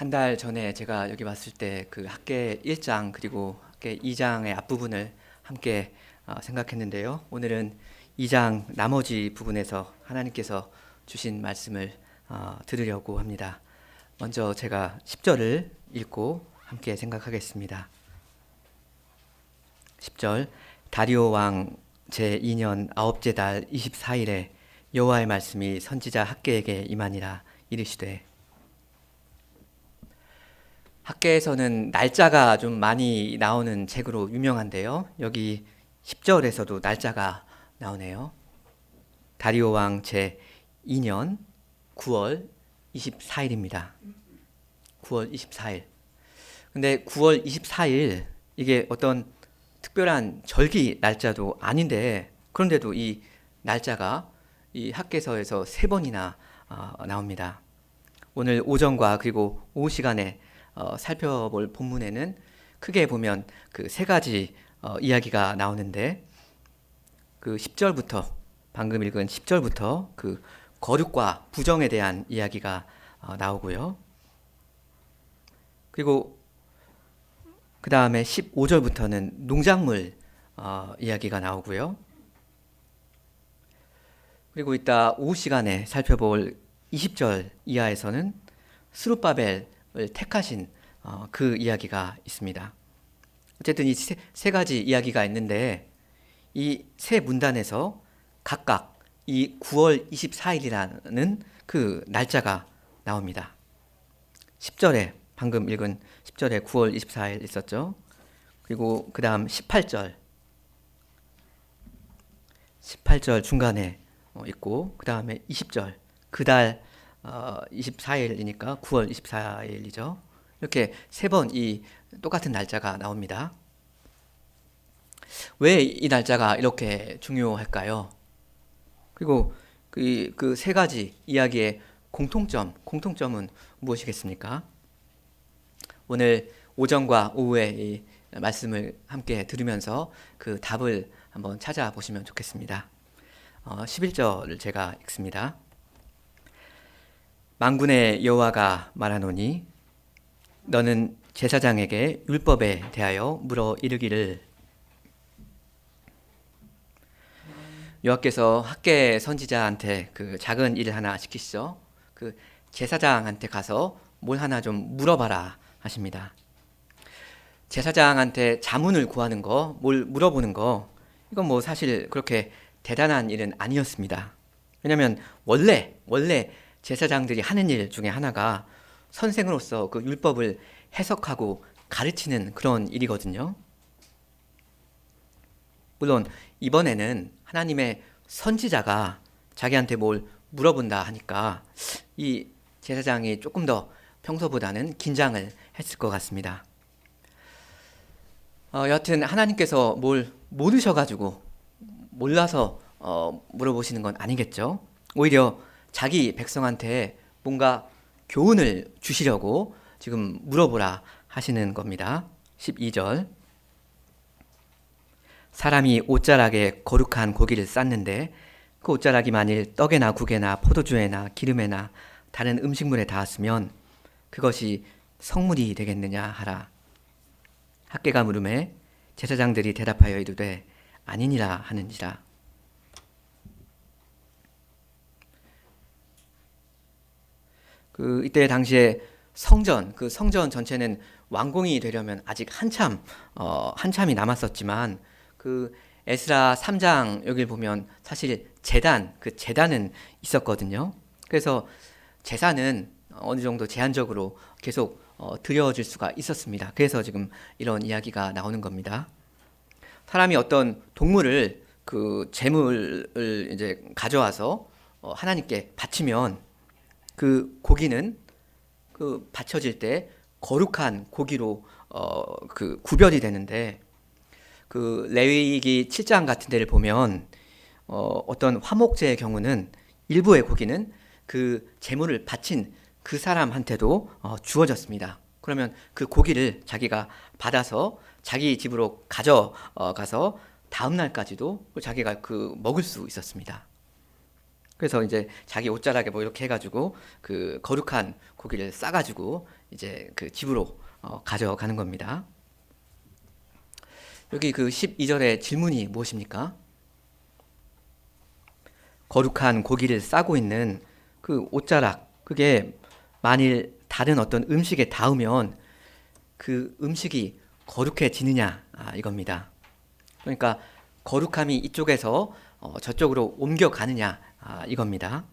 한 달 전에 제가 여기 왔을 때 그 학계 1장 그리고 학계 2장의 앞부분을 함께 생각했는데요. 오늘은 2장 나머지 부분에서 하나님께서 주신 말씀을 들으려고 합니다. 먼저 제가 10절을 읽고 함께 생각하겠습니다. 10절 다리오 왕 제2년 아홉째 달 24일에 여호와의 말씀이 선지자 학계에게 임하니라. 이르시되, 학계에서는 날짜가 좀 많이 나오는 책으로 유명한데요. 여기 10절에서도 날짜가 나오네요. 다리오 왕 제2년 9월 24일입니다. 9월 24일. 근데 9월 24일 이게 어떤 특별한 절기 날짜도 아닌데, 그런데도 이 날짜가 이 학계서에서 3번이나 나옵니다. 오늘 오전과 그리고 오후 시간에 살펴볼 본문에는 크게 보면 그 3가지 이야기가 나오는데, 그 10절부터 방금 읽은 10절부터 그 거룩과 부정에 대한 이야기가 나오고요. 그리고 그 다음에 15절부터는 농작물 이야기가 나오고요. 그리고 이따 오후 시간에 살펴볼 20절 이하에서는 스룹바벨을 택하신 그 이야기가 있습니다. 어쨌든 이 세 가지 이야기가 있는데, 이 세 문단에서 각각 이 9월 24일이라는 그 날짜가 나옵니다. 10절에 방금 읽은 10절에 9월 24일 있었죠. 그리고 그 다음 18절 중간에 있고, 그 다음에 20절 그달 24일이니까 9월 24일이죠. 이렇게 3번 이 똑같은 날짜가 나옵니다. 왜 이 날짜가 이렇게 중요할까요? 그리고 그 3가지 이야기의 공통점은 무엇이겠습니까? 오늘 오전과 오후에 이 말씀을 함께 들으면서 그 답을 한번 찾아보시면 좋겠습니다. 11절을 제가 읽습니다. 만군의 여호와가 말하노니 너는 제사장에게 율법에 대하여 물어 이르기를, 여호와께서 학계 선지자한테 그 작은 일을 하나 시키시죠. 그 제사장한테 가서 뭘 하나 좀 물어봐라 하십니다. 제사장한테 자문을 구하는 거, 뭘 물어보는 거, 이건 뭐 사실 그렇게 대단한 일은 아니었습니다. 왜냐하면 원래 제사장들이 하는 일 중에 하나가 선생으로서 그 율법을 해석하고 가르치는 그런 일이거든요. 물론 이번에는 하나님의 선지자가 자기한테 뭘 물어본다 하니까 이 제사장이 조금 더 평소보다는 긴장을 했을 것 같습니다. 여하튼 하나님께서 뭘 모르셔가지고 몰라서 물어보시는 건 아니겠죠. 오히려 자기 백성한테 뭔가 교훈을 주시려고 지금 물어보라 하시는 겁니다. 12절 사람이 옷자락에 거룩한 고기를 쌌는데 그 옷자락이 만일 떡에나 국에나 포도주에나 기름에나 다른 음식물에 닿았으면 그것이 성물이 되겠느냐 하라. 학계가 물음에 제사장들이 대답하여 이르되 아니니라 하는지라. 이때 당시에 성전 전체는 완공이 되려면 아직 한참이 남았었지만, 그 에스라 3장 여길 보면 사실 재단은 있었거든요. 그래서 제사는 어느 정도 제한적으로 계속 드려질 수가 있었습니다. 그래서 지금 이런 이야기가 나오는 겁니다. 사람이 어떤 동물을 그 제물을 이제 가져와서 하나님께 바치면 그 고기는 그 바쳐질 때 거룩한 고기로 그 구별이 되는데, 그 레위기 7장 같은 데를 보면 어떤 화목제의 경우는 일부의 고기는 그 제물을 바친 그 사람한테도 주어졌습니다. 그러면 그 고기를 자기가 받아서 자기 집으로 가져가서 다음 날까지도 자기가 그 먹을 수 있었습니다. 그래서 이제 자기 옷자락에 뭐 이렇게 해가지고 그 거룩한 고기를 싸가지고 이제 그 집으로 가져가는 겁니다. 여기 그 12절의 질문이 무엇입니까? 거룩한 고기를 싸고 있는 그 옷자락, 그게 만일 다른 어떤 음식에 닿으면 그 음식이 거룩해지느냐, 이겁니다. 그러니까 거룩함이 이쪽에서 저쪽으로 옮겨가느냐, 이겁니다.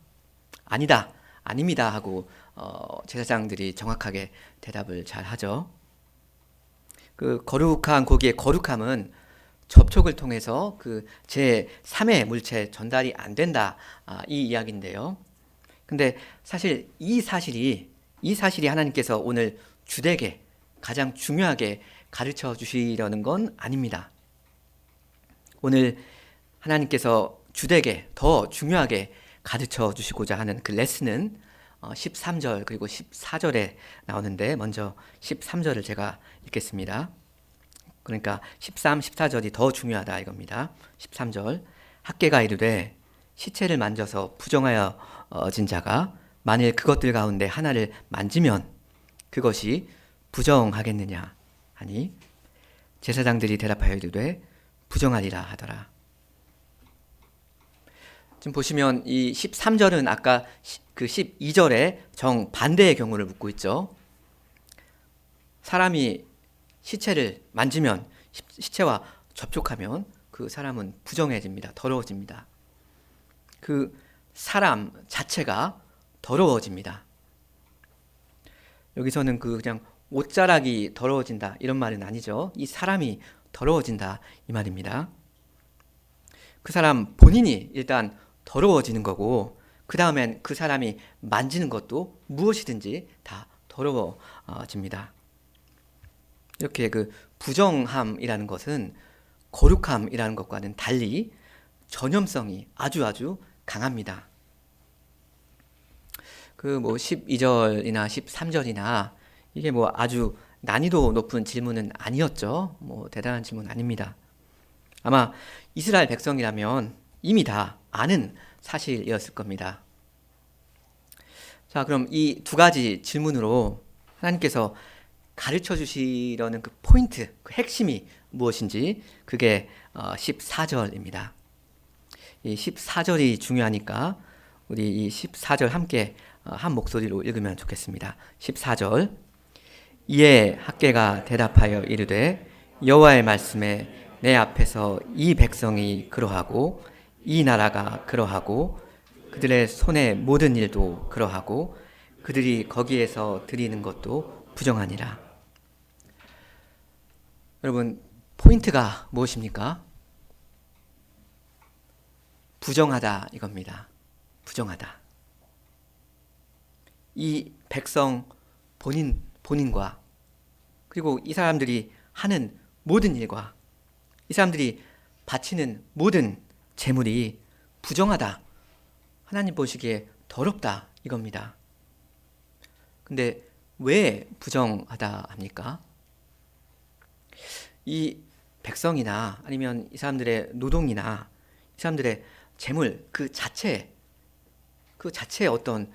아니다, 아닙니다 하고 제사장들이 정확하게 대답을 잘 하죠. 그 거룩한 고기의 거룩함은 접촉을 통해서 그 제3의 물체 전달이 안 된다, 이 이야기인데요. 근데 사실 이 사실이 하나님께서 오늘 주되게 가장 중요하게 가르쳐 주시려는 건 아닙니다. 오늘 하나님께서 주되게 더 중요하게 가르쳐 주시고자 하는 그 레슨은 13절 그리고 14절에 나오는데, 먼저 13절을 제가 읽겠습니다. 그러니까 13, 14절이 더 중요하다 이겁니다. 13절, 학개가 이르되 시체를 만져서 부정하여진 자가 만일 그것들 가운데 하나를 만지면 그것이 부정하겠느냐 하니 제사장들이 대답하여 이르되 부정하리라 하더라. 지금 보시면 이 13절은 아까 그 12절의 정반대의 경우를 묻고 있죠. 사람이 시체를 만지면, 시체와 접촉하면 그 사람은 부정해집니다. 더러워집니다. 그 사람 자체가 더러워집니다. 여기서는 그냥 옷자락이 더러워진다 이런 말은 아니죠. 이 사람이 더러워진다 이 말입니다. 그 사람 본인이 일단 더러워지는 거고, 그 다음엔 그 사람이 만지는 것도 무엇이든지 다 더러워집니다. 이렇게 그 부정함이라는 것은 거룩함이라는 것과는 달리 전염성이 아주 강합니다. 그 뭐 12절이나 13절이나 이게 뭐 아주 난이도 높은 질문은 아니었죠. 뭐 대단한 질문 아닙니다. 아마 이스라엘 백성이라면 이미 다 아는 사실이었을 겁니다. 자, 그럼 이 두 가지 질문으로 하나님께서 가르쳐 주시려는 그 포인트, 그 핵심이 무엇인지, 그게 14절입니다. 이 14절이 중요하니까 우리 이 14절 함께 한 목소리로 읽으면 좋겠습니다. 14절, 이에 학개가 대답하여 이르되 여호와의 말씀에 내 앞에서 이 백성이 그러하고 이 나라가 그러하고 그들의 손의 모든 일도 그러하고 그들이 거기에서 드리는 것도 부정하니라. 여러분, 포인트가 무엇입니까? 부정하다 이겁니다. 부정하다. 이 백성 본인과 그리고 이 사람들이 하는 모든 일과 이 사람들이 바치는 모든 재물이 부정하다. 하나님 보시기에 더럽다 이겁니다. 근데 왜 부정하다 합니까? 이 백성이나 아니면 이 사람들의 노동이나 이 사람들의 재물 그 자체에 어떤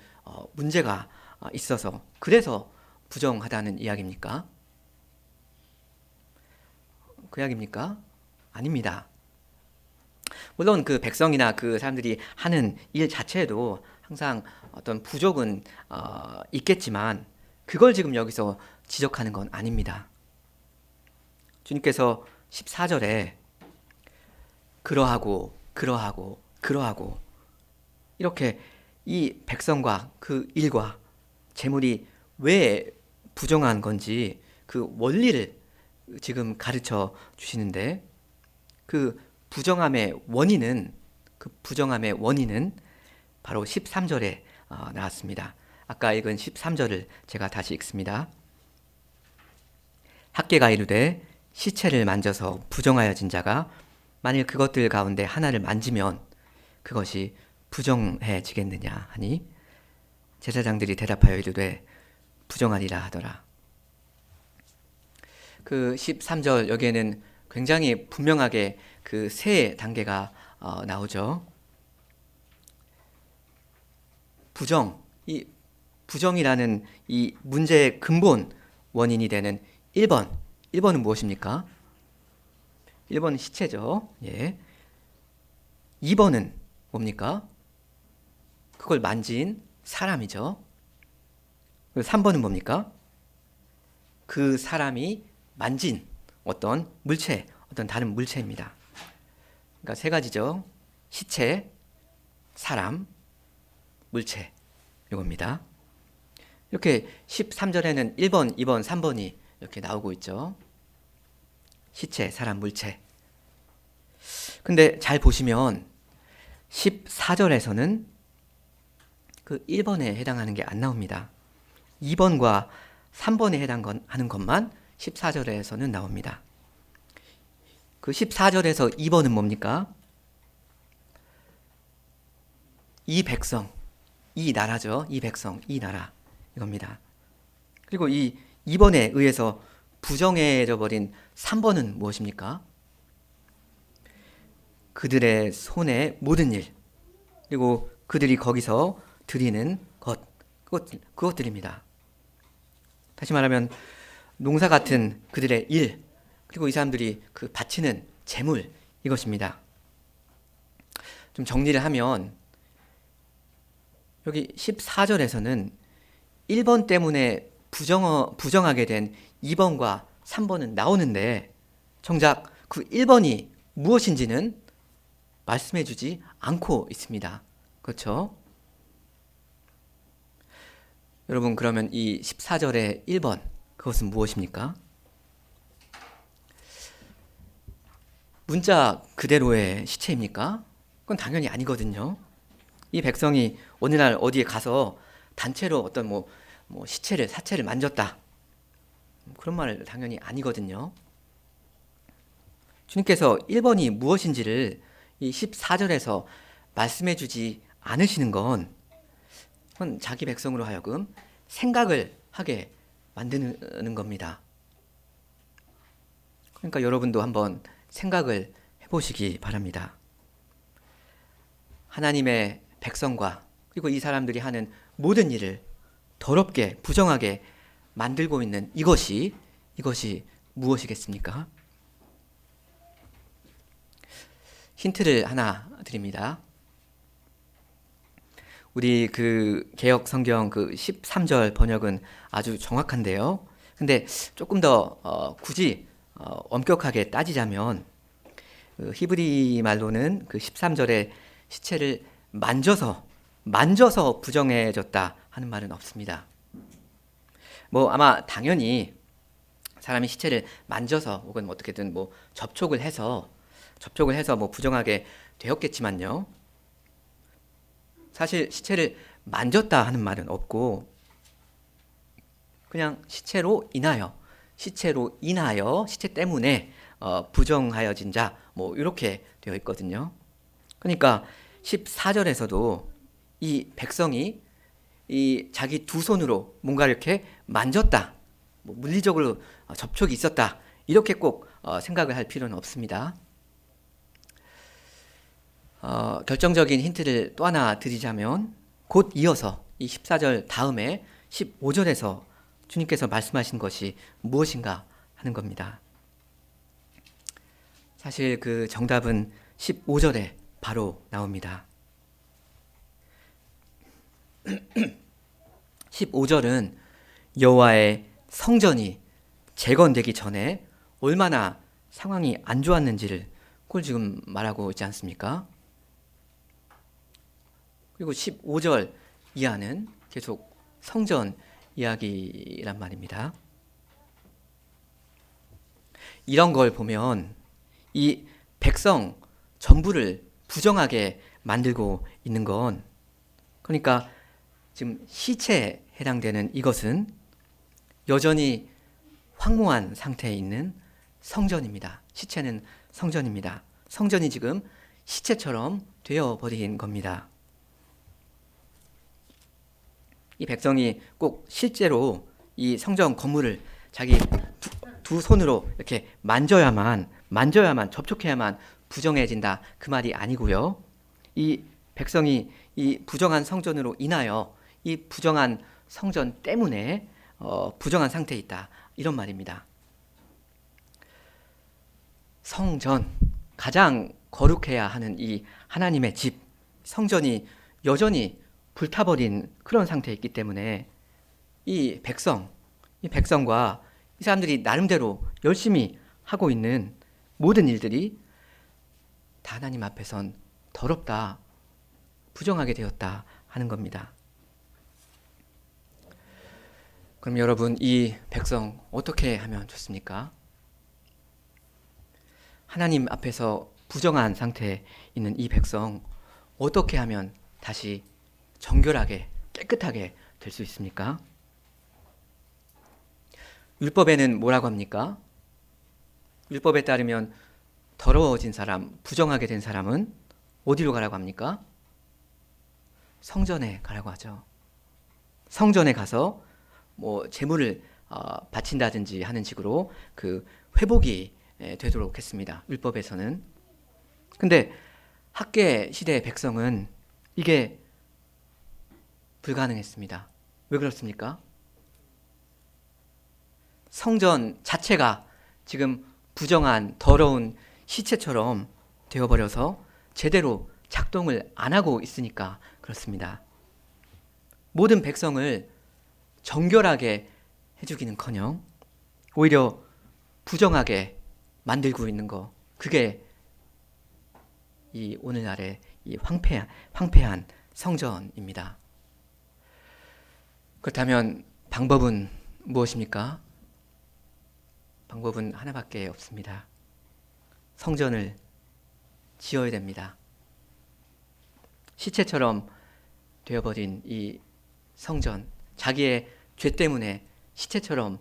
문제가 있어서 그래서 부정하다는 이야기입니까? 그 이야기입니까? 아닙니다. 물론 그 백성이나 그 사람들이 하는 일 자체에도 항상 어떤 부족은 있겠지만 그걸 지금 여기서 지적하는 건 아닙니다. 주님께서 14절에 그러하고 이렇게 이 백성과 그 일과 재물이 왜 부정한 건지 그 원리를 지금 가르쳐 주시는데, 그 부정함의 원인은 바로 13절에 나왔습니다. 아까 읽은 13절을 제가 다시 읽습니다. 학개가 이르되 시체를 만져서 부정하여진 자가 만일 그것들 가운데 하나를 만지면 그것이 부정해지겠느냐 하니 제사장들이 대답하여 이르되 부정하리라 하더라. 그 13절 여기에는 굉장히 분명하게 그 세 단계가 나오죠. 부정, 이 부정이라는 이 문제의 근본 원인이 되는 1번. 1번은 무엇입니까? 1번은 시체죠. 예. 2번은 뭡니까? 그걸 만진 사람이죠. 3번은 뭡니까? 그 사람이 만진 어떤 물체, 어떤 다른 물체입니다. 그러니까 세 가지죠. 시체, 사람, 물체. 이겁니다. 이렇게 13절에는 1번, 2번, 3번이 이렇게 나오고 있죠. 시체, 사람, 물체. 근데 잘 보시면 14절에서는 그 1번에 해당하는 게 안 나옵니다. 2번과 3번에 해당하는 것만 14절에서는 나옵니다. 그 14절에서 2번은 뭡니까? 이 백성, 이 나라죠. 이 백성, 이 나라. 이겁니다. 그리고 이 2번에 의해서 부정해져 버린 3번은 무엇입니까? 그들의 손의 모든 일, 그리고 그들이 거기서 드리는 그것들입니다. 다시 말하면 농사 같은 그들의 일, 그리고 이 사람들이 그 바치는 재물, 이것입니다. 좀 정리를 하면 여기 14절에서는 1번 때문에 부정하게 된 2번과 3번은 나오는데 정작 그 1번이 무엇인지는 말씀해 주지 않고 있습니다. 그렇죠? 여러분, 그러면 이 14절의 1번, 그것은 무엇입니까? 문자 그대로의 시체입니까? 그건 당연히 아니거든요. 이 백성이 어느 날 어디에 가서 단체로 어떤 사체를 만졌다. 그런 말 당연히 아니거든요. 주님께서 1번이 무엇인지를 이 14절에서 말씀해 주지 않으시는 건 그건 자기 백성으로 하여금 생각을 하게 만드는 겁니다. 그러니까 여러분도 한번 생각을 해보시기 바랍니다. 하나님의 백성과 그리고 이 사람들이 하는 모든 일을 더럽게 부정하게 만들고 있는 이것이 무엇이겠습니까? 힌트를 하나 드립니다. 우리 그 개역 성경 그 13절 번역은 아주 정확한데요. 근데 조금 더 굳이 엄격하게 따지자면 그 히브리 말로는 그 13절에 시체를 만져서 부정해졌다 하는 말은 없습니다. 아마 당연히 사람이 시체를 만져서 혹은 어떻게든 접촉을 해서 부정하게 되었겠지만요. 사실 시체를 만졌다 하는 말은 없고 그냥 시체로 인하여 시체 때문에 부정하여진 자 이렇게 되어 있거든요. 그러니까 14절에서도 이 백성이 이 자기 두 손으로 뭔가 이렇게 만졌다, 물리적으로 접촉이 있었다, 이렇게 꼭 생각을 할 필요는 없습니다. 결정적인 힌트를 또 하나 드리자면 곧 이어서 이 14절 다음에 15절에서 주님께서 말씀하신 것이 무엇인가 하는 겁니다. 사실 그 정답은 15절에 바로 나옵니다. 15절은 여호와의 성전이 재건되기 전에 얼마나 상황이 안 좋았는지를 그걸 지금 말하고 있지 않습니까? 그리고 15절 이하는 계속 성전 이야기란 말입니다. 이런 걸 보면 이 백성 전부를 부정하게 만들고 있는 건, 그러니까 지금 시체에 해당되는 이것은 여전히 황무한 상태에 있는 성전입니다. 시체는 성전입니다. 성전이 지금 시체처럼 되어버린 겁니다. 이 백성이 꼭 실제로 이 성전 건물을 자기 두 손으로 이렇게 만져야만 접촉해야만 부정해진다, 그 말이 아니고요. 이 백성이 이 부정한 성전으로 인하여 이 부정한 성전 때문에 부정한 상태에 있다, 이런 말입니다. 성전, 가장 거룩해야 하는 이 하나님의 집, 성전이 여전히 불타버린 그런 상태에 있기 때문에 이 백성과 이 사람들이 나름대로 열심히 하고 있는 모든 일들이 다 하나님 앞에선 더럽다, 부정하게 되었다 하는 겁니다. 그럼 여러분, 이 백성 어떻게 하면 좋습니까? 하나님 앞에서 부정한 상태에 있는 이 백성 어떻게 하면 다시 정결하게 깨끗하게 될 수 있습니까? 율법에는 뭐라고 합니까? 율법에 따르면 더러워진 사람, 부정하게 된 사람은 어디로 가라고 합니까? 성전에 가라고 하죠. 성전에 가서 뭐 제물을 바친다든지 하는 식으로 그 회복이 되도록 했습니다. 율법에서는. 근데 학계 시대의 백성은 이게 불가능했습니다. 왜 그렇습니까? 성전 자체가 지금 부정한 더러운 시체처럼 되어버려서 제대로 작동을 안 하고 있으니까 그렇습니다. 모든 백성을 정결하게 해주기는커녕 오히려 부정하게 만들고 있는 거, 그게 이 오늘날의 이 황폐한 성전입니다. 그렇다면 방법은 무엇입니까? 방법은 하나밖에 없습니다. 성전을 지어야 됩니다. 시체처럼 되어버린 이 성전, 자기의 죄 때문에 시체처럼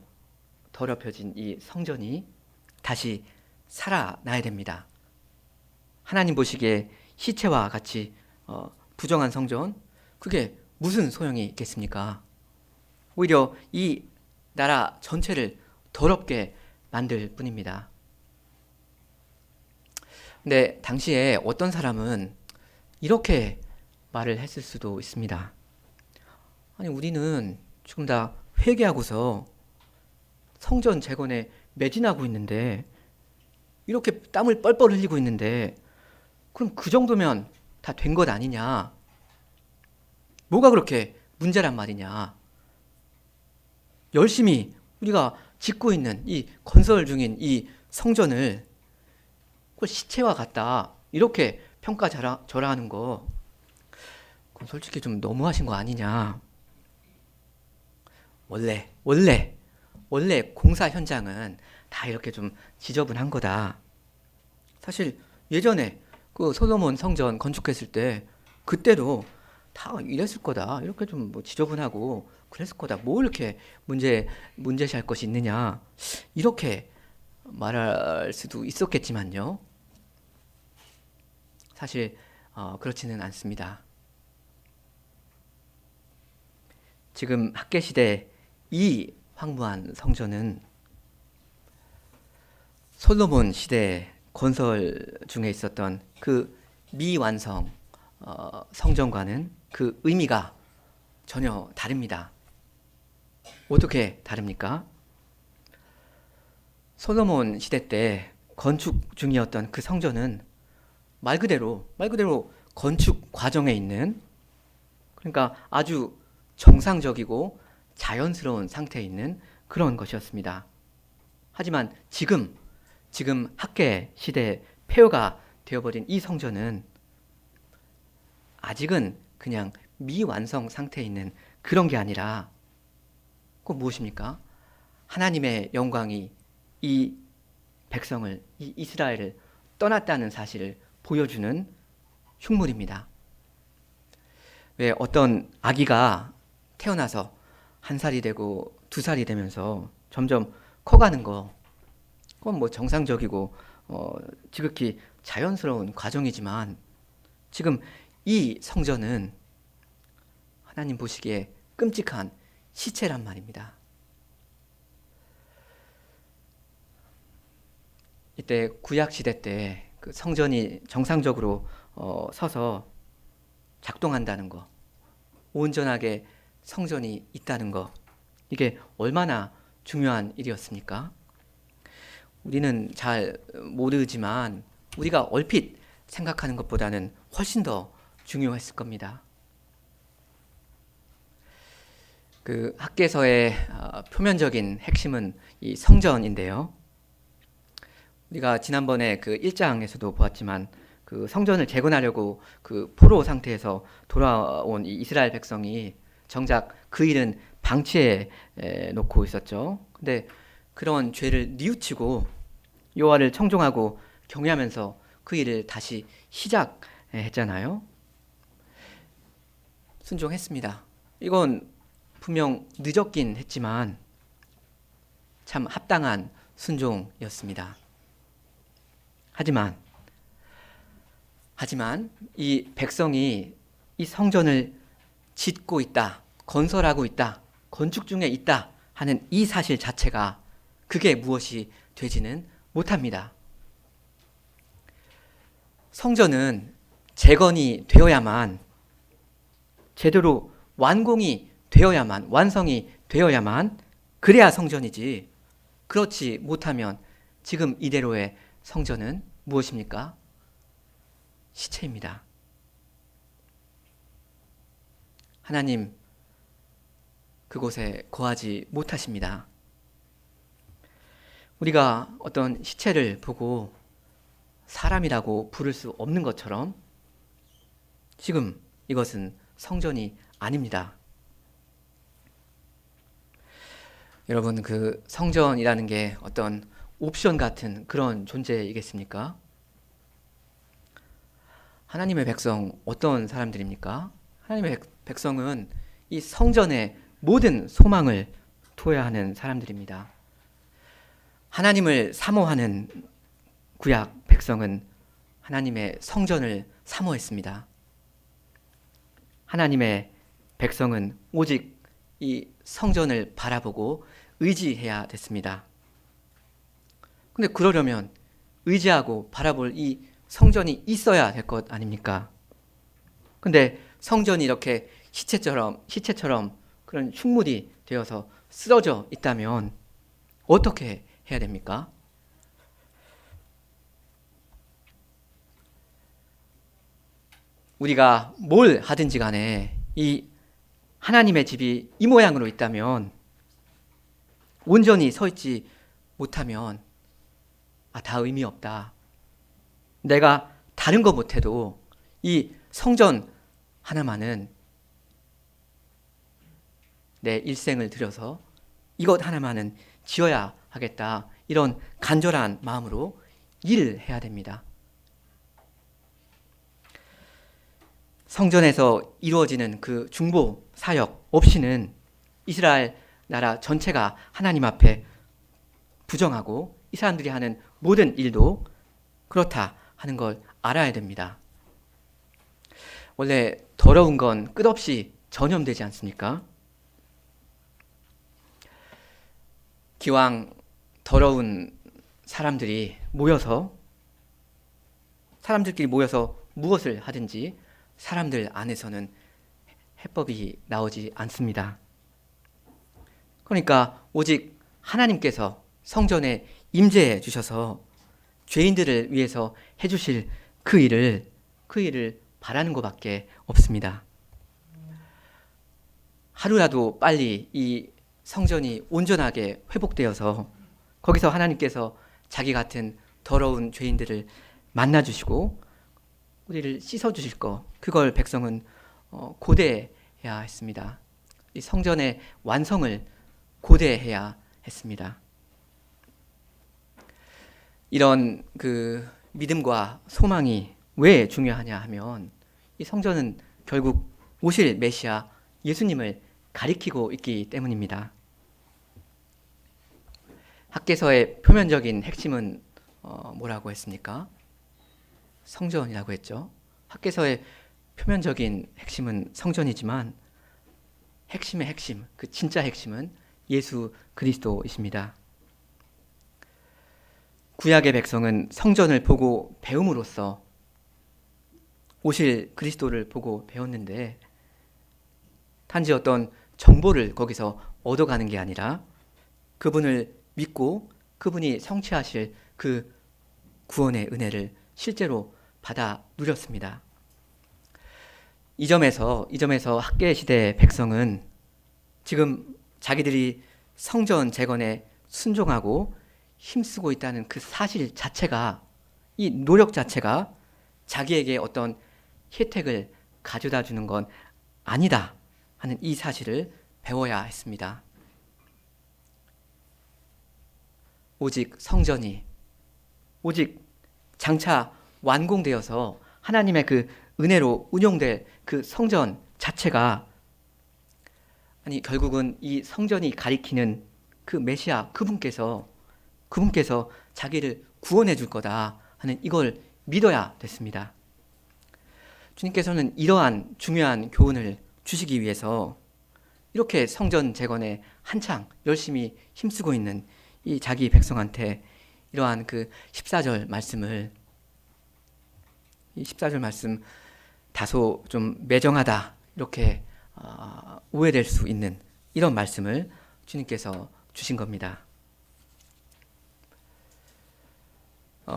더럽혀진 이 성전이 다시 살아나야 됩니다. 하나님 보시기에 시체와 같이 부정한 성전, 그게 무슨 소용이 있겠습니까? 오히려 이 나라 전체를 더럽게 만들 뿐입니다. 근데 당시에 어떤 사람은 이렇게 말을 했을 수도 있습니다. 아니, 우리는 지금 다 회개하고서 성전 재건에 매진하고 있는데, 이렇게 땀을 뻘뻘 흘리고 있는데, 그럼 그 정도면 다 된 것 아니냐? 뭐가 그렇게 문제란 말이냐? 열심히 우리가 짓고 있는 이 건설 중인 이 성전을 그걸 시체와 같다, 이렇게 평가절하하는 거, 그건 솔직히 좀 너무하신 거 아니냐? 원래 공사 현장은 다 이렇게 좀 지저분한 거다. 사실 예전에 그 솔로몬 성전 건축했을 때 그때도 다 이랬을 거다. 이렇게 좀 뭐 지저분하고 그랬을 거다. 뭐 이렇게 문제시할 것이 있느냐. 이렇게 말할 수도 있었겠지만요. 사실 그렇지는 않습니다. 지금 학계시대 이 황무한 성전은 솔로몬 시대 건설 중에 있었던 그 미완성 성전과는 그 의미가 전혀 다릅니다. 어떻게 다릅니까? 솔로몬 시대 때 건축 중이었던 그 성전은 말 그대로 건축 과정에 있는, 그러니까 아주 정상적이고 자연스러운 상태에 있는 그런 것이었습니다. 하지만 지금 학계 시대에 폐허가 되어버린 이 성전은 아직은 그냥 미완성 상태에 있는 그런 게 아니라, 그건 무엇입니까? 하나님의 영광이 이 백성을, 이 이스라엘을 떠났다는 사실을 보여주는 흉물입니다. 왜 어떤 아기가 태어나서 1살이 되고 2살이 되면서 점점 커가는 거, 그건 뭐 정상적이고 지극히 자연스러운 과정이지만, 지금 이 성전은 하나님 보시기에 끔찍한 시체란 말입니다. 이때 구약 시대 때 그 성전이 정상적으로 서서 작동한다는 거, 온전하게 성전이 있다는 것, 이게 얼마나 중요한 일이었습니까? 우리는 잘 모르지만 우리가 얼핏 생각하는 것보다는 훨씬 더 중요했을 겁니다. 그 학개서의 표면적인 핵심은 이 성전인데요. 우리가 지난번에 그 1장에서도 보았지만 그 성전을 재건하려고 그 포로 상태에서 돌아온 이 이스라엘 백성이 정작 그 일은 방치해 놓고 있었죠. 근데 그런 죄를 뉘우치고 여호와를 청종하고 경외하면서 그 일을 다시 시작했잖아요. 순종했습니다. 이건 분명 늦었긴 했지만 참 합당한 순종이었습니다. 하지만 이 백성이 이 성전을 짓고 있다, 건설하고 있다, 건축 중에 있다 하는 이 사실 자체가 그게 무엇이 되지는 못합니다. 성전은 재건이 되어야만, 제대로 완공이 되어야만, 완성이 되어야만 그래야 성전이지, 그렇지 못하면 지금 이대로의 성전은 무엇입니까? 시체입니다. 하나님 그곳에 거하지 못하십니다. 우리가 어떤 시체를 보고 사람이라고 부를 수 없는 것처럼 지금 이것은 성전이 아닙니다. 여러분, 그 성전이라는 게 어떤 옵션 같은 그런 존재이겠습니까? 하나님의 백성 어떤 사람들입니까? 하나님의 백성은 이 성전에 모든 소망을 둬야 하는 사람들입니다. 하나님을 사모하는 구약 백성은 하나님의 성전을 사모했습니다. 하나님의 백성은 오직 이 성전을 바라보고 의지해야 됐습니다. 근데 그러려면 의지하고 바라볼 이 성전이 있어야 될 것 아닙니까? 근데 성전이 이렇게 시체처럼 그런 흉물이 되어서 쓰러져 있다면 어떻게 해야 됩니까? 우리가 뭘 하든지 간에 이 하나님의 집이 이 모양으로 있다면, 온전히 서 있지 못하면 다 의미 없다. 내가 다른 거 못해도 이 성전 하나만은 내 일생을 들여서 이것 하나만은 지어야 하겠다. 이런 간절한 마음으로 일을 해야 됩니다. 성전에서 이루어지는 그 중보 사역 없이는 이스라엘 나라 전체가 하나님 앞에 부정하고 이 사람들이 하는 모든 일도 그렇다 하는 걸 알아야 됩니다. 원래 더러운 건 끝없이 전염되지 않습니까? 기왕 더러운 사람들끼리 모여서 무엇을 하든지 사람들 안에서는 해법이 나오지 않습니다. 그러니까 오직 하나님께서 성전에 임재해 주셔서 죄인들을 위해서 해주실 그 일을 바라는 것밖에 없습니다. 하루라도 빨리 이 성전이 온전하게 회복되어서 거기서 하나님께서 자기 같은 더러운 죄인들을 만나주시고 우리를 씻어주실 것, 그걸 백성은 고대해야 했습니다. 이 성전의 완성을 고대해야 했습니다. 이런 그 믿음과 소망이 왜 중요하냐 하면 이 성전은 결국 오실 메시아 예수님을 가리키고 있기 때문입니다. 학개서의 표면적인 핵심은 뭐라고 했습니까? 성전이라고 했죠. 학개서의 표면적인 핵심은 성전이지만 핵심의 핵심, 그 진짜 핵심은 예수 그리스도이십니다. 구약의 백성은 성전을 보고 배움으로써 오실 그리스도를 보고 배웠는데 단지 어떤 정보를 거기서 얻어가는 게 아니라 그분을 믿고 그분이 성취하실 그 구원의 은혜를 실제로 받아 누렸습니다. 이 점에서 학계 시대 백성은 지금 자기들이 성전 재건에 순종하고 힘쓰고 있다는 그 사실 자체가, 이 노력 자체가 자기에게 어떤 혜택을 가져다 주는 건 아니다 하는 이 사실을 배워야 했습니다. 오직 성전이, 오직 장차 완공되어서 하나님의 그 은혜로 운용될 그 성전 자체가, 아니 결국은 이 성전이 가리키는 그 메시아 그분께서 자기를 구원해 줄 거다 하는 이걸 믿어야 됐습니다. 주님께서는 이러한 중요한 교훈을 주시기 위해서 이렇게 성전 재건에 한창 열심히 힘쓰고 있는 이 자기 백성한테 이러한 그 14절 말씀을, 이 14절 말씀 다소 좀 매정하다 이렇게 오해될 수 있는 이런 말씀을 주님께서 주신 겁니다.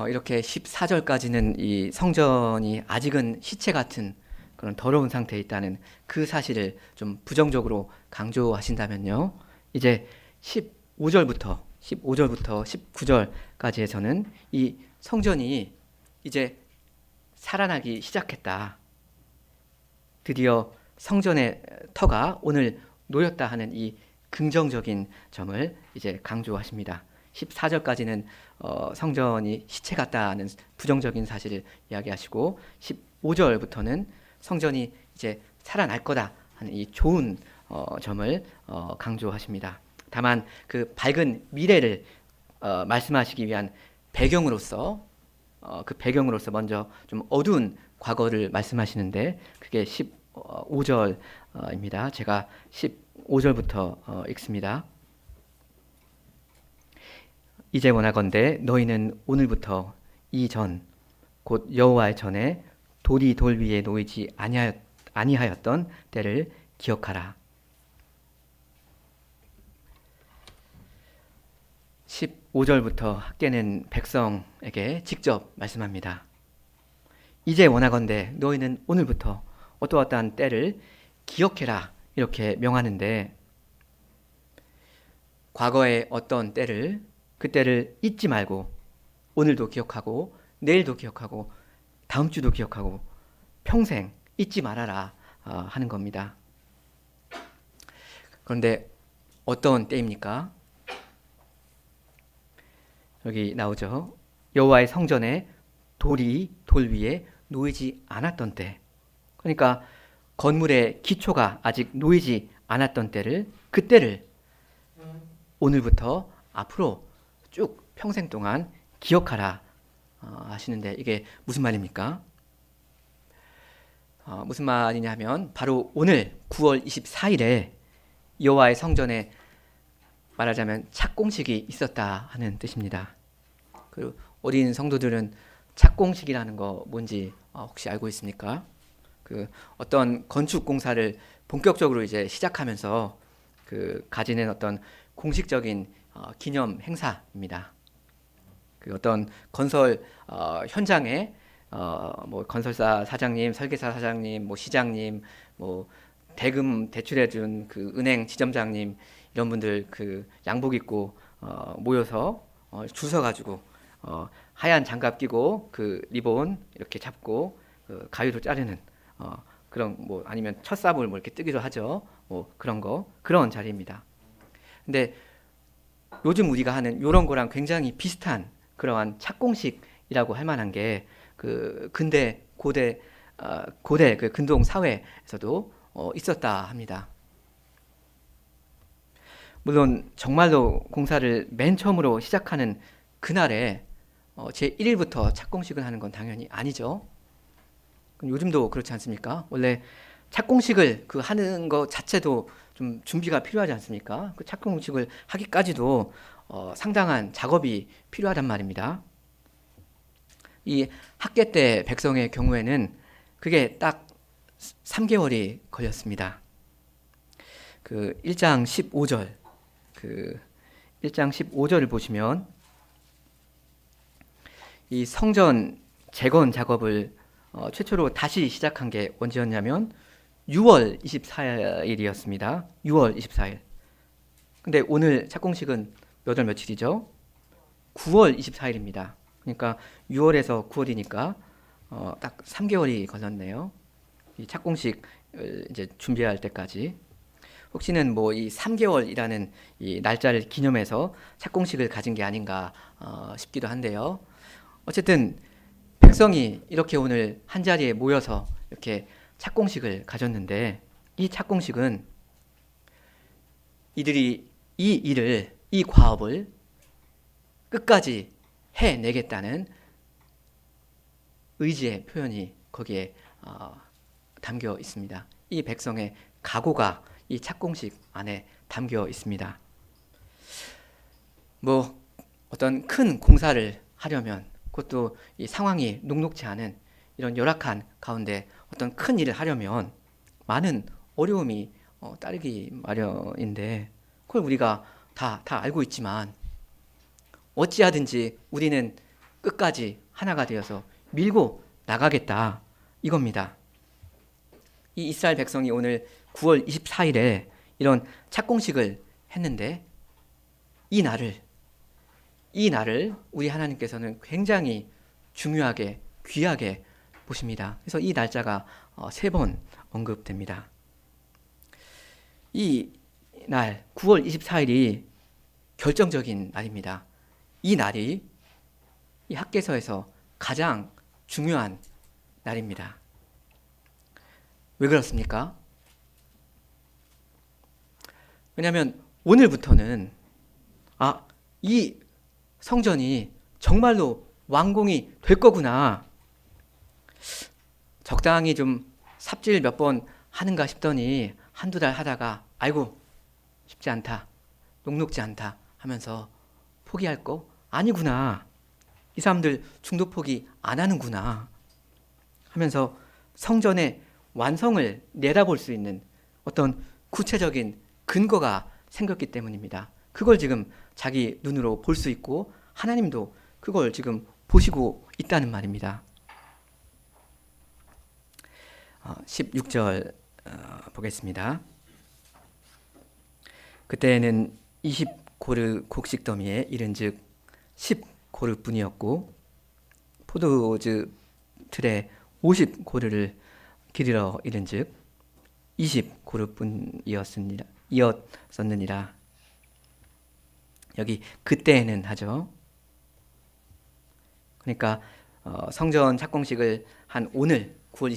이렇게 14절까지는 이 성전이 아직은 시체 같은 그런 더러운 상태에 있다는 그 사실을 좀 부정적으로 강조하신다면요, 이제 15절부터 19절까지에서는 이 성전이 이제 살아나기 시작했다, 드디어 성전의 터가 오늘 놓였다 하는 이 긍정적인 점을 이제 강조하십니다. 14절까지는 성전이 시체 같다는 부정적인 사실을 이야기하시고 15절부터는 성전이 이제 살아날 거다 하는 이 좋은 점을 강조하십니다. 다만 그 밝은 미래를 말씀하시기 위한 배경으로서 먼저 좀 어두운 과거를 말씀하시는데 그게 15절입니다. 제가 15절부터 읽습니다. 이제 원하건대 너희는 오늘부터 이 전 곧 여호와의 전에 돌이 돌 위에 놓이지 아니하였던 때를 기억하라. 15절부터 학계는 백성에게 직접 말씀합니다. 이제 원하건대 너희는 오늘부터 어떠한 때를 기억해라 이렇게 명하는데, 과거의 어떤 때를, 그때를 잊지 말고 오늘도 기억하고 내일도 기억하고 다음 주도 기억하고 평생 잊지 말아라 하는 겁니다. 그런데 어떤 때입니까? 여기 나오죠. 여호와의 성전에 돌이 돌 위에 놓이지 않았던 때, 그러니까 건물의 기초가 아직 놓이지 않았던 때를, 그때를 오늘부터 앞으로 쭉 평생 동안 기억하라 하시는데, 이게 무슨 말입니까? 무슨 말이냐 하면 바로 오늘 9월 24일에 여호와의 성전에 말하자면 착공식이 있었다 하는 뜻입니다. 그리고 어린 성도들은 착공식이라는 거 뭔지 혹시 알고 있습니까? 그 어떤 건축 공사를 본격적으로 이제 시작하면서 그 가지는 어떤 공식적인 기념 행사입니다. 그 어떤 건설 현장에 뭐 건설사 사장님, 설계사 사장님, 뭐 시장님, 뭐 대금 대출해준 그 은행 지점장님, 이런 분들 그 양복 입고 모여서 줄 서가지고 하얀 장갑 끼고 그 리본 이렇게 잡고 그 가위로 자르는 그런, 뭐 아니면 첫삽을 뭐 이렇게 뜨기도 하죠. 뭐 그런 자리입니다. 근데 요즘 우리가 하는 요런 거랑 굉장히 비슷한 그러한 착공식이라고 할 만한 게 그 근대 고대 그 근동 사회에서도 있었다 합니다. 물론 정말로 공사를 맨 처음으로 시작하는 그날에 제1일부터 착공식을 하는 건 당연히 아니죠. 요즘도 그렇지 않습니까? 원래 착공식을 그 하는 것 자체도 좀 준비가 필요하지 않습니까? 그 착공식을 하기까지도 상당한 작업이 필요하단 말입니다. 이 학계 때 백성의 경우에는 그게 딱 3개월이 걸렸습니다. 그 1장 15절, 그 1장 15절을 보시면 이 성전 재건 작업을 최초로 다시 시작한 게 언제였냐면 6월 24일이었습니다. 6월 24일. 근데 오늘 착공식은 몇 월 며칠이죠? 9월 24일입니다. 그러니까 6월에서 9월이니까 딱 3개월이 걸렸네요. 이 착공식 이제 준비할 때까지. 혹시는 뭐 이 3개월이라는 이 날짜를 기념해서 착공식을 가진 게 아닌가 싶기도 한데요. 어쨌든 백성이 이렇게 오늘 한 자리에 모여서 이렇게 착공식을 가졌는데, 이 착공식은 이들이 이 일을, 이 과업을 끝까지 해내겠다는 의지의 표현이 거기에 담겨 있습니다. 이 백성의 각오가 이 착공식 안에 담겨 있습니다. 뭐 어떤 큰 공사를 하려면, 그것도 이 상황이 녹록지 않은 이런 열악한 가운데 어떤 큰 일을 하려면 많은 어려움이 따르기 마련인데, 그걸 우리가 다 알고 있지만 어찌하든지 우리는 끝까지 하나가 되어서 밀고 나가겠다, 이겁니다. 이 이스라엘 백성이 오늘 9월 24일에 이런 착공식을 했는데, 이 날을 우리 하나님께서는 굉장히 중요하게, 귀하게 보십니다. 그래서 이 날짜가 3번 언급됩니다. 이 날 9월 24일이 결정적인 날입니다. 이 날이 이 학개서에서 가장 중요한 날입니다. 왜 그렇습니까? 왜냐하면 오늘부터는 이 성전이 정말로 완공이 될 거구나. 적당히 좀 삽질 몇 번 하는가 싶더니 한두 달 하다가 아이고 쉽지 않다, 녹록지 않다 하면서 포기할 거 아니구나. 이 사람들 중도 포기 안 하는구나 하면서 성전의 완성을 내다볼 수 있는 어떤 구체적인 근거가 생겼기 때문입니다. 그걸 지금 자기 눈으로 볼 수 있고 하나님도 그걸 지금 보시고 있다는 말입니다. 16절 보겠습니다. 그때에는 20고르 곡식 더미에 이른즉 10고르뿐이었고 포도주 틀에 50고르를 기르러 이른즉 20고르뿐이었느니라. 여기 그때에는 하죠. 그러니까 성전 착공식을 한 오늘 9월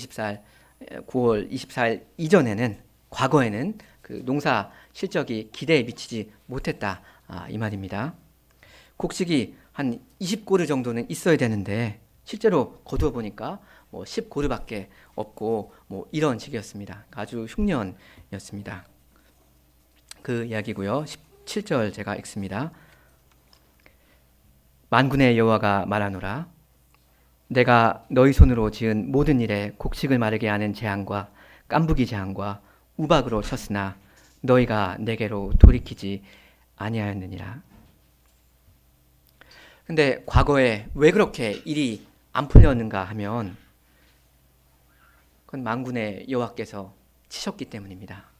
24일 이전에는, 과거에는 그 농사 실적이 기대에 미치지 못했다, 이 말입니다. 곡식이 한 20고르 정도는 있어야 되는데 실제로 거두어 보니까 뭐 10고르밖에 없고 뭐 이런 식이었습니다. 아주 흉년이었습니다. 그 이야기고요. 17절 제가 읽습니다. 만군의 여호와가 말하노라. 내가 너희 손으로 지은 모든 일에 곡식을 마르게 하는 재앙과 깐부기 재앙과 우박으로 쳤으나 너희가 내게로 돌이키지 아니하였느니라. 근데 과거에 왜 그렇게 일이 안 풀렸는가 하면 그건 만군의 여호와께서 치셨기 때문입니다.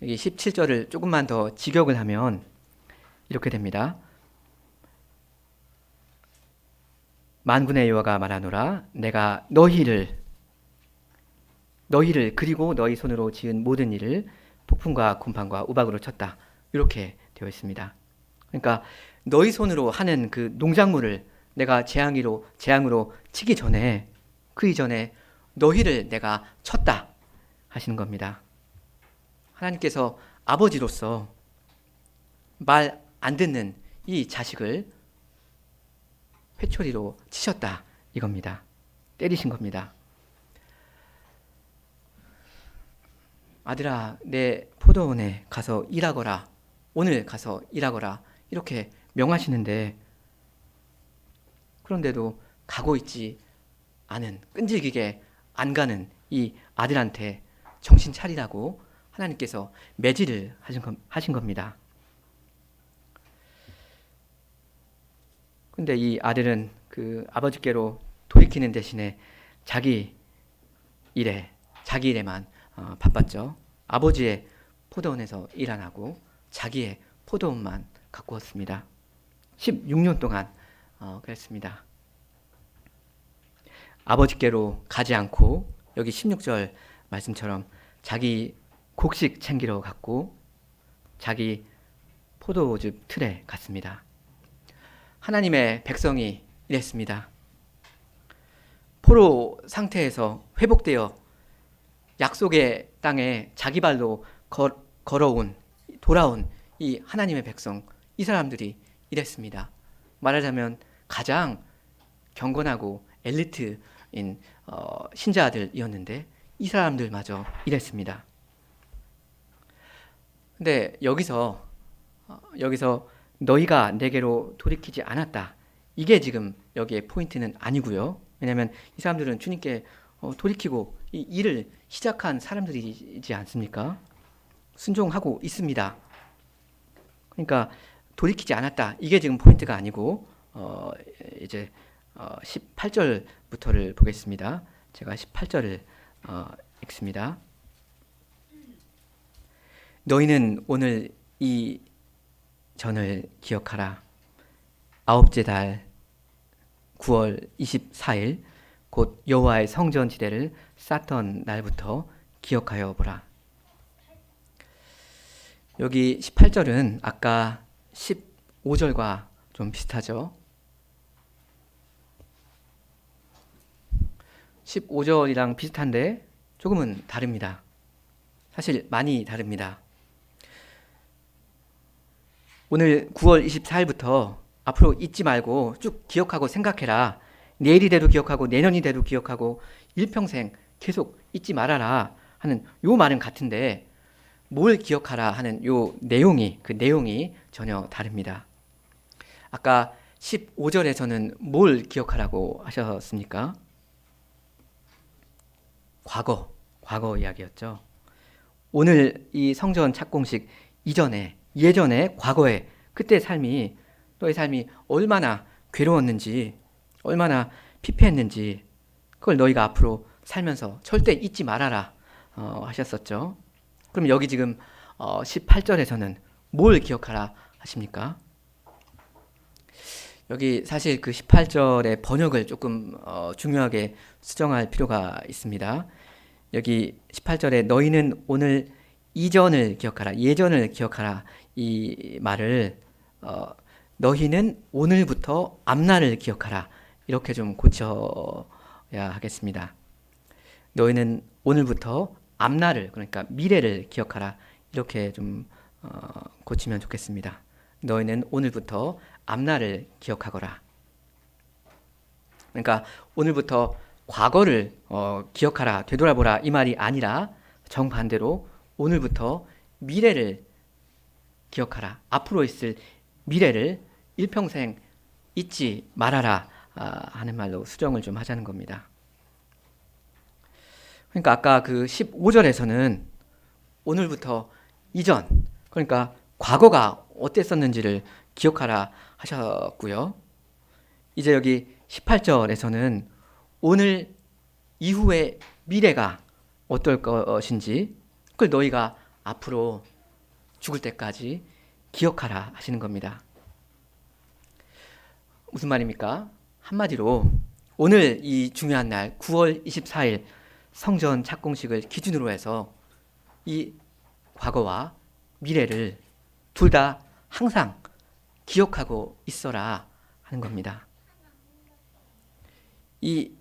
여기 17절을 조금만 더 직역을 하면 이렇게 됩니다. 만군의 여호와가 말하노라. 내가 너희를 그리고 너희 손으로 지은 모든 일을 폭풍과 곰팡과 우박으로 쳤다, 이렇게 되어 있습니다. 그러니까 너희 손으로 하는 그 농작물을 내가 재앙으로 치기 전에, 그 이전에 너희를 내가 쳤다 하시는 겁니다. 하나님께서 아버지로서 말 안 듣는 이 자식을 회초리로 치셨다, 이겁니다. 때리신 겁니다. 아들아, 내 포도원에 가서 일하거라, 오늘 가서 일하거라, 이렇게 명하시는데, 그런데도 가고 있지 않은, 끈질기게 안 가는 이 아들한테 정신 차리라고 하나님께서 매질을 하신 겁니다. 근데 이 아들은 그 아버지께로 돌이키는 대신에 자기 일에만 바빴죠. 아버지의 포도원에서 일 안 하고 자기의 포도원만 가꾸었습니다. 16년 동안 그랬습니다. 아버지께로 가지 않고 여기 16절 말씀처럼 자기 곡식 챙기러 갔고 자기 포도즙 틀에 갔습니다. 하나님의 백성이 이랬습니다. 포로 상태에서 회복되어 약속의 땅에 자기 발로 돌아온 이 하나님의 백성, 이 사람들이 이랬습니다. 말하자면 가장 경건하고 엘리트인 신자들이었는데 이 사람들마저 이랬습니다. 근데 여기서 너희가 내게로 돌이키지 않았다. 이게 지금 여기에 포인트는 아니고요. 왜냐하면 이 사람들은 주님께 돌이키고 이 일을 시작한 사람들이지 않습니까? 순종하고 있습니다. 그러니까 돌이키지 않았다. 이게 지금 포인트가 아니고 이제 18절부터를 보겠습니다. 제가 18절을 읽습니다. 너희는 오늘 이 전을 기억하라. 아홉째 달 9월 24일 곧 여호와의 성전 지대를 쌓던 날부터 기억하여 보라. 여기 18절은 아까 15절과 좀 비슷하죠. 15절이랑 비슷한데 조금은 다릅니다. 사실 많이 다릅니다. 오늘 9월 24일부터 앞으로 잊지 말고 쭉 기억하고 생각해라. 내일이 돼도 기억하고 내년이 돼도 기억하고 일평생 계속 잊지 말아라 하는 요 말은 같은데 뭘 기억하라 하는 요 내용이 전혀 다릅니다. 아까 15절에서는 뭘 기억하라고 하셨습니까? 과거 이야기였죠. 오늘 이 성전 착공식 예전에 과거에 그때 너의 삶이 얼마나 괴로웠는지 얼마나 피폐했는지 그걸 너희가 앞으로 살면서 절대 잊지 말아라 하셨었죠. 그럼 여기 지금 18절에서는 뭘 기억하라 하십니까? 여기 사실 그 18절의 번역을 조금 중요하게 수정할 필요가 있습니다. 여기 18절에 너희는 오늘 이전을 기억하라, 예전을 기억하라 이 말을 너희는 오늘부터 앞날을 기억하라 이렇게 좀 고쳐야 하겠습니다. 너희는 오늘부터 앞날을 그러니까 미래를 기억하라 이렇게 좀 고치면 좋겠습니다. 너희는 오늘부터 앞날을 기억하거라. 그러니까 오늘부터 과거를 기억하라, 되돌아보라 이 말이 아니라 정반대로 오늘부터 미래를 기억하라. 앞으로 있을 미래를 일평생 잊지 말아라 하는 말로 수정을 좀 하자는 겁니다. 그러니까 아까 그 15절에서는 오늘부터 이전, 그러니까 과거가 어땠었는지를 기억하라 하셨고요. 이제 여기 18절에서는 오늘 이후의 미래가 어떨 것인지 그걸 너희가 앞으로 죽을 때까지 기억하라 하시는 겁니다. 무슨 말입니까? 한마디로 오늘 이 중요한 날 9월 24일 성전 착공식을 기준으로 해서 이 과거와 미래를 둘 다 항상 기억하고 있어라 하는 겁니다. 이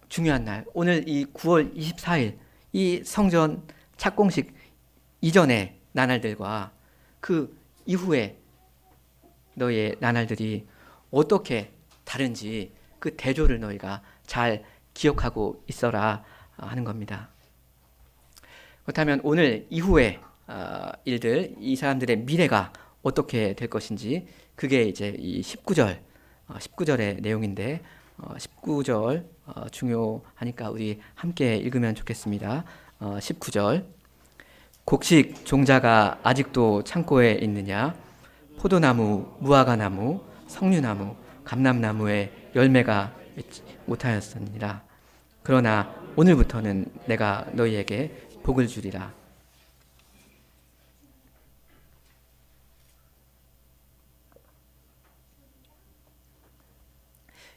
중요한 날, 오늘 이 9월 24일 이 성전 착공식 이전의 나날들과 그 이후에 너희의 나날들이 어떻게 다른지 그 대조를 너희가 잘 기억하고 있어라 하는 겁니다. 그렇다면 오늘 이후의 일들, 이 사람들의 미래가 어떻게 될 것인지 그게 이제 이 19절의 내용인데 19절 중요하니까 우리 함께 읽으면 좋겠습니다. 19절 곡식 종자가 아직도 창고에 있느냐? 포도나무, 무화과나무, 석류나무, 감람나무의 열매가 맺지 못하였느니라. 그러나 오늘부터는 내가 너희에게 복을 주리라.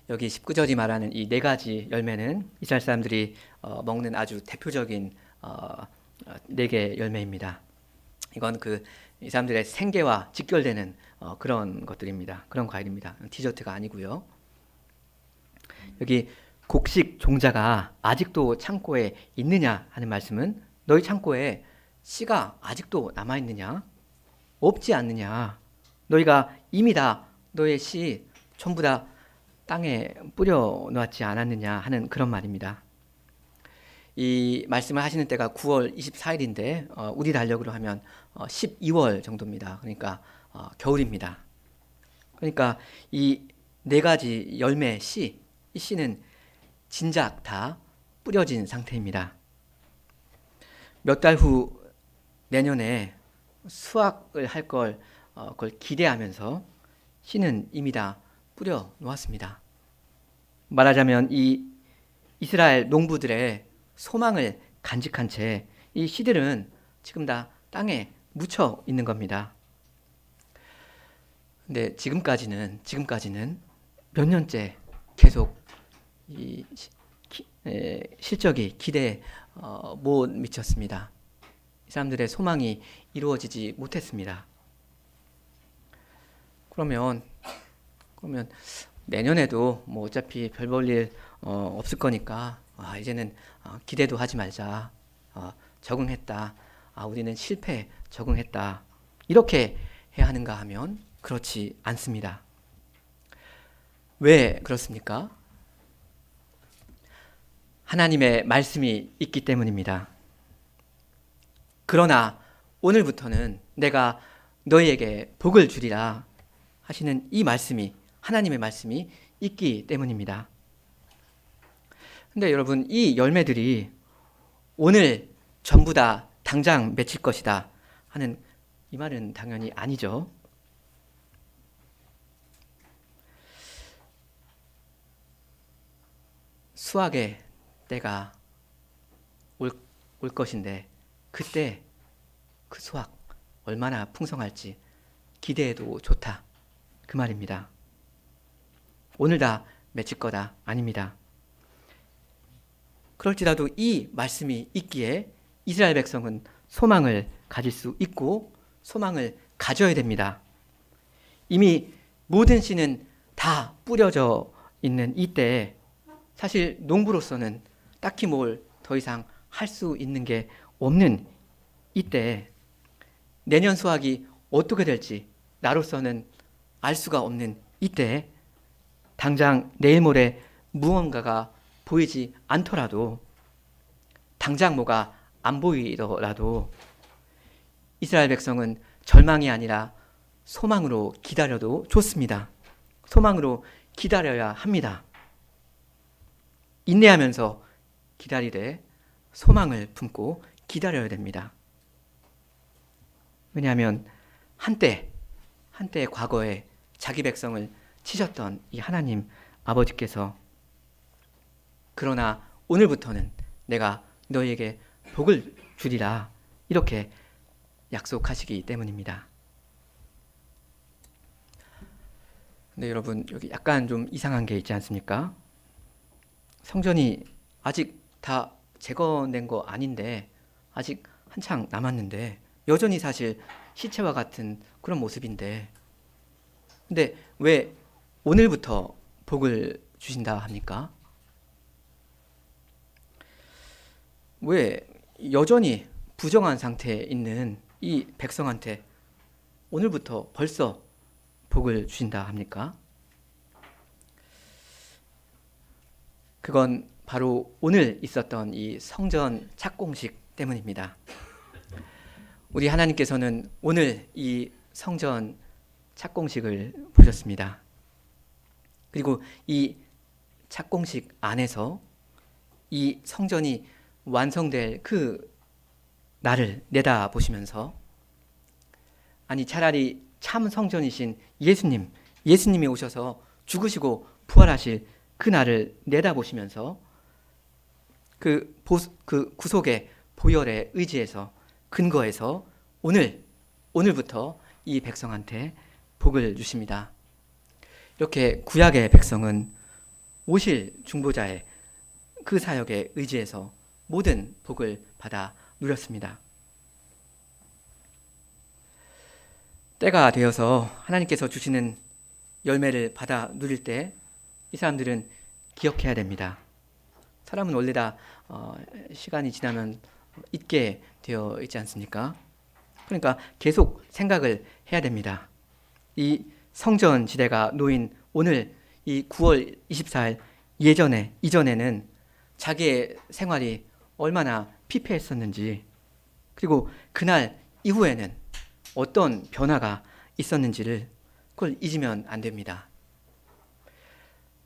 여기 19절이 말하는 이 네 가지 열매는 이스라엘 사람들이 먹는 아주 대표적인 네 개 열매입니다. 이건 이 사람들의 생계와 직결되는 그런 것들입니다. 그런 과일입니다. 디저트가 아니고요. 여기 곡식 종자가 아직도 창고에 있느냐 하는 말씀은 너희 창고에 씨가 아직도 남아있느냐? 없지 않느냐? 너희가 이미 다 너의 씨 전부 다 땅에 뿌려 놓았지 않았느냐 하는 그런 말입니다. 이 말씀을 하시는 때가 9월 24일인데 우리 달력으로 하면 12월 정도입니다. 그러니까 겨울입니다. 그러니까 이 네 가지 열매 씨, 이 씨는 진작 다 뿌려진 상태입니다. 몇 달 후 내년에 수확을 할 그걸 기대하면서 씨는 이미 다 뿌려 놓았습니다. 말하자면 이 이스라엘 농부들의 소망을 간직한 채 이 씨들은 지금 다 땅에 묻혀 있는 겁니다. 근데 지금까지는 몇 년째 계속 이 실적이 기대에 못 미쳤습니다. 이 사람들의 소망이 이루어지지 못했습니다. 그러면 내년에도 뭐 어차피 별 볼 일 없을 거니까 이제는 기대도 하지 말자. 적응했다. 우리는 실패 적응했다. 이렇게 해야 하는가 하면 그렇지 않습니다. 왜 그렇습니까? 하나님의 말씀이 있기 때문입니다. 그러나 오늘부터는 내가 너희에게 복을 주리라 하시는 이 말씀이, 하나님의 말씀이 있기 때문입니다. 근데 여러분, 이 열매들이 오늘 전부 다 당장 맺힐 것이다 하는 이 말은 당연히 아니죠. 수확의 때가 올 것인데 그때 그 수확 얼마나 풍성할지 기대해도 좋다, 그 말입니다. 오늘 다 맺힐 거다 아닙니다. 그럴지라도 이 말씀이 있기에 이스라엘 백성은 소망을 가질 수 있고 소망을 가져야 됩니다. 이미 모든 씨는 다 뿌려져 있는 이때에 사실 농부로서는 딱히 뭘 더 이상 할 수 있는 게 없는 이때에 내년 수확이 어떻게 될지 나로서는 알 수가 없는 이때에 당장 내일 모레 무언가가 보이지 않더라도, 당장 뭐가 안 보이더라도 이스라엘 백성은 절망이 아니라 소망으로 기다려도 좋습니다. 소망으로 기다려야 합니다. 인내하면서 기다리되 소망을 품고 기다려야 됩니다. 왜냐하면 한때 과거에 자기 백성을 치셨던 이 하나님 아버지께서 그러나 오늘부터는 내가 너희에게 복을 주리라 이렇게 약속하시기 때문입니다. 근데 여러분, 여기 약간 좀 이상한 게 있지 않습니까? 성전이 아직 다 재건된 거 아닌데 아직 한창 남았는데 여전히 사실 시체와 같은 그런 모습인데, 근데 왜 오늘부터 복을 주신다 합니까? 왜 여전히 부정한 상태에 있는 이 백성한테 오늘부터 벌써 복을 주신다 합니까? 그건 바로 오늘 있었던 이 성전 착공식 때문입니다. 우리 하나님께서는 오늘 이 성전 착공식을 보셨습니다. 그리고 이 착공식 안에서 이 성전이 완성될 그 나를 내다보시면서, 아니 차라리 참 성전이신 예수님이 오셔서 죽으시고 부활하실 그 날을 내다보시면서 그 구속의 보혈의 의지에서 근거해서 오늘부터 이 백성한테 복을 주십니다. 이렇게 구약의 백성은 오실 중보자의 그 사역에 의지해서 모든 복을 받아 누렸습니다. 때가 되어서 하나님께서 주시는 열매를 받아 누릴 때 이 사람들은 기억해야 됩니다. 사람은 원래 다 시간이 지나면 잊게 되어 있지 않습니까? 그러니까 계속 생각을 해야 됩니다. 이 성전 지대가 놓인 오늘 이 9월 24일 이전에는 자기의 생활이 얼마나 피폐했었는지, 그리고 그날 이후에는 어떤 변화가 있었는지를 그걸 잊으면 안 됩니다.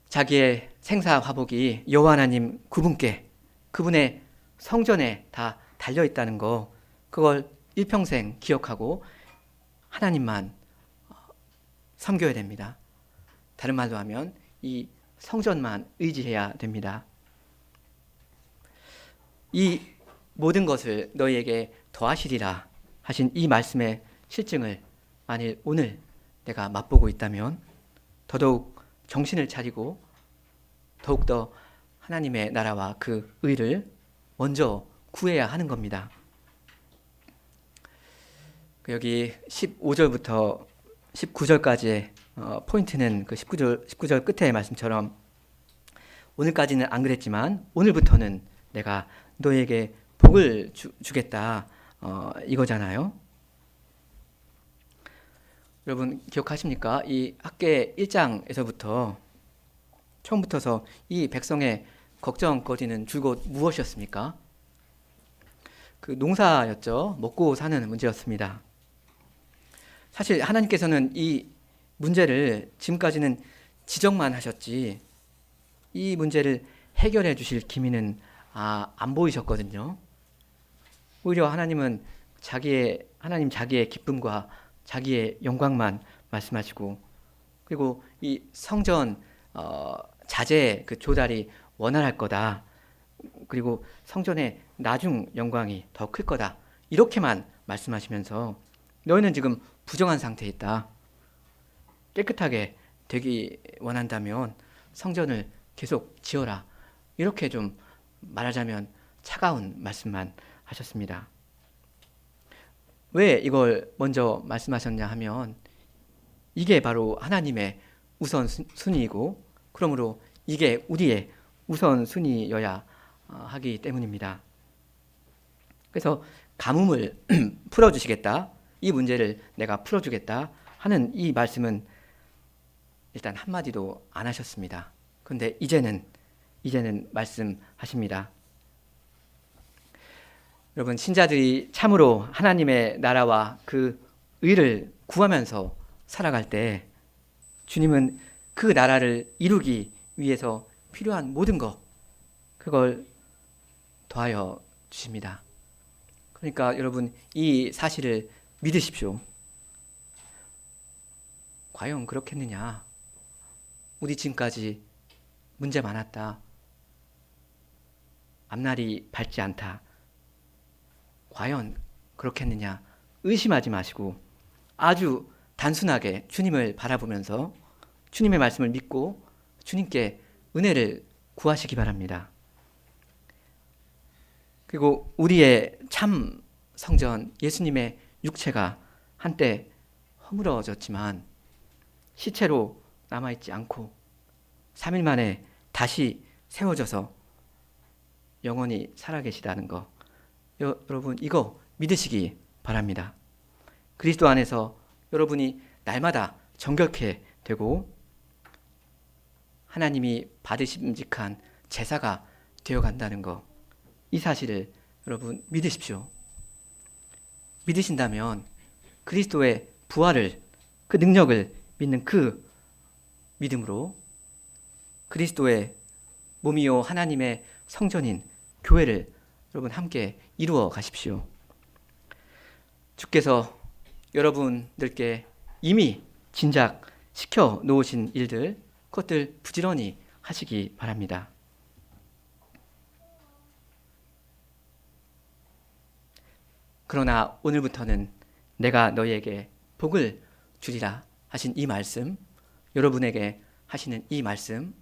자기의 생사 화복이 여호와 하나님 그분의 성전에 다 달려 있다는 거, 그걸 일평생 기억하고 하나님만 섬겨야 됩니다. 다른 말로 하면 이 성전만 의지해야 됩니다. 이 모든 것을 너희에게 더하시리라 하신 이 말씀의 실증을 만일 오늘 내가 맛보고 있다면 더더욱 정신을 차리고 더욱더 하나님의 나라와 그 의를 먼저 구해야 하는 겁니다. 여기 15절부터 19절까지의 포인트는 그 19절 끝의 말씀처럼 오늘까지는 안 그랬지만 오늘부터는 내가 너에게 복을 주겠다 이거잖아요. 여러분 기억하십니까? 이 학계 1장에서부터 처음부터서 이 백성의 걱정거리는 줄곧 무엇이었습니까? 그 농사였죠. 먹고 사는 문제였습니다. 사실 하나님께서는 이 문제를 지금까지는 지적만 하셨지 이 문제를 해결해 주실 기미는 안 보이셨거든요. 오히려 하나님은 하나님 자기의 기쁨과 자기의 영광만 말씀하시고, 그리고 이 성전 자재 그 조달이 원활할 거다. 그리고 성전의 나중 영광이 더 클 거다. 이렇게만 말씀하시면서 너희는 지금 부정한 상태에 있다. 깨끗하게 되기 원한다면 성전을 계속 지어라. 이렇게 좀 말하자면 차가운 말씀만 하셨습니다. 왜 이걸 먼저 말씀하셨냐 하면 이게 바로 하나님의 우선순위이고 그러므로 이게 우리의 우선순위여야 하기 때문입니다. 그래서 가뭄을 풀어주시겠다, 이 문제를 내가 풀어주겠다 하는 이 말씀은 일단 한마디도 안 하셨습니다. 그런데 이제는 말씀하십니다. 여러분, 신자들이 참으로 하나님의 나라와 그 의를 구하면서 살아갈 때 주님은 그 나라를 이루기 위해서 필요한 모든 것, 그걸 더하여 주십니다. 그러니까 여러분, 이 사실을 믿으십시오. 과연 그렇겠느냐? 우리 지금까지 문제 많았다. 앞날이 밝지 않다. 과연 그렇겠느냐? 의심하지 마시고 아주 단순하게 주님을 바라보면서 주님의 말씀을 믿고 주님께 은혜를 구하시기 바랍니다. 그리고 우리의 참 성전 예수님의 육체가 한때 허물어졌지만 시체로 남아있지 않고 3일 만에 다시 세워져서 영원히 살아계시다는 거, 여러분 이거 믿으시기 바랍니다. 그리스도 안에서 여러분이 날마다 정결케 되고 하나님이 받으심직한 제사가 되어간다는 거, 이 사실을 여러분 믿으십시오. 믿으신다면 그리스도의 부활을, 그 능력을 믿는 그 믿음으로 그리스도의 몸이요 하나님의 성전인 교회를 여러분 함께 이루어 가십시오. 주께서 여러분들께 이미 진작시켜 놓으신 일들, 그것들 부지런히 하시기 바랍니다. 그러나 오늘부터는 내가 너희에게 복을 주리라 하신 이 말씀, 여러분에게 하시는 이 말씀은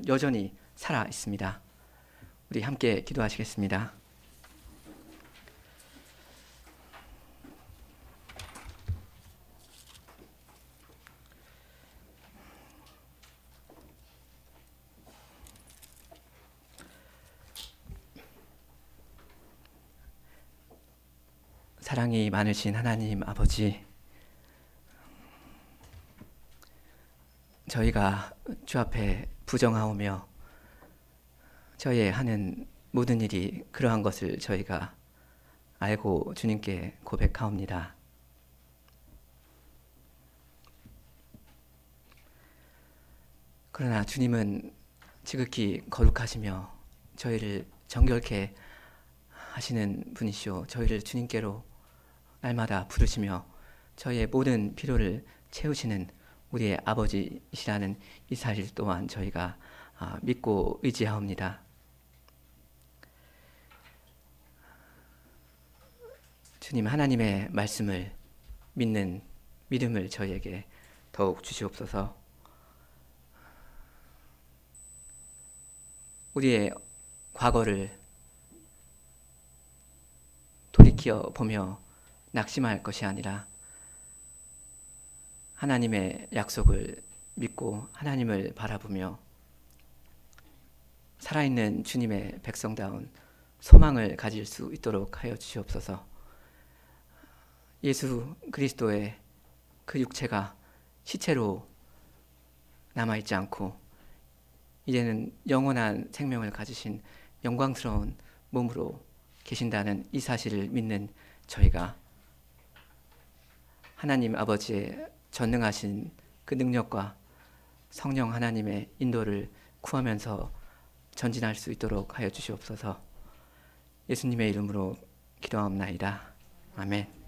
여전히 살아 있습니다. 우리 함께 기도하시겠습니다. 사랑이 많으신 하나님 아버지, 저희가 주 앞에 부정하오며 저희의 하는 모든 일이 그러한 것을 저희가 알고 주님께 고백하옵니다. 그러나 주님은 지극히 거룩하시며 저희를 정결케 하시는 분이시오. 저희를 주님께로 날마다 부르시며 저희의 모든 필요를 채우시는 우리의 아버지이시라는 이 사실 또한 저희가 믿고 의지하옵니다. 주님, 하나님의 말씀을 믿는 믿음을 저희에게 더욱 주시옵소서. 우리의 과거를 돌이켜 보며 낙심할 것이 아니라 하나님의 약속을 믿고 하나님을 바라보며 살아있는 주님의 백성다운 소망을 가질 수 있도록 하여 주시옵소서. 예수 그리스도의 그 육체가 시체로 남아있지 않고 이제는 영원한 생명을 가지신 영광스러운 몸으로 계신다는 이 사실을 믿는 저희가 하나님 아버지의 전능하신 그 능력과 성령 하나님의 인도를 구하면서 전진할 수 있도록 하여 주시옵소서. 예수님의 이름으로 기도하옵나이다. 아멘.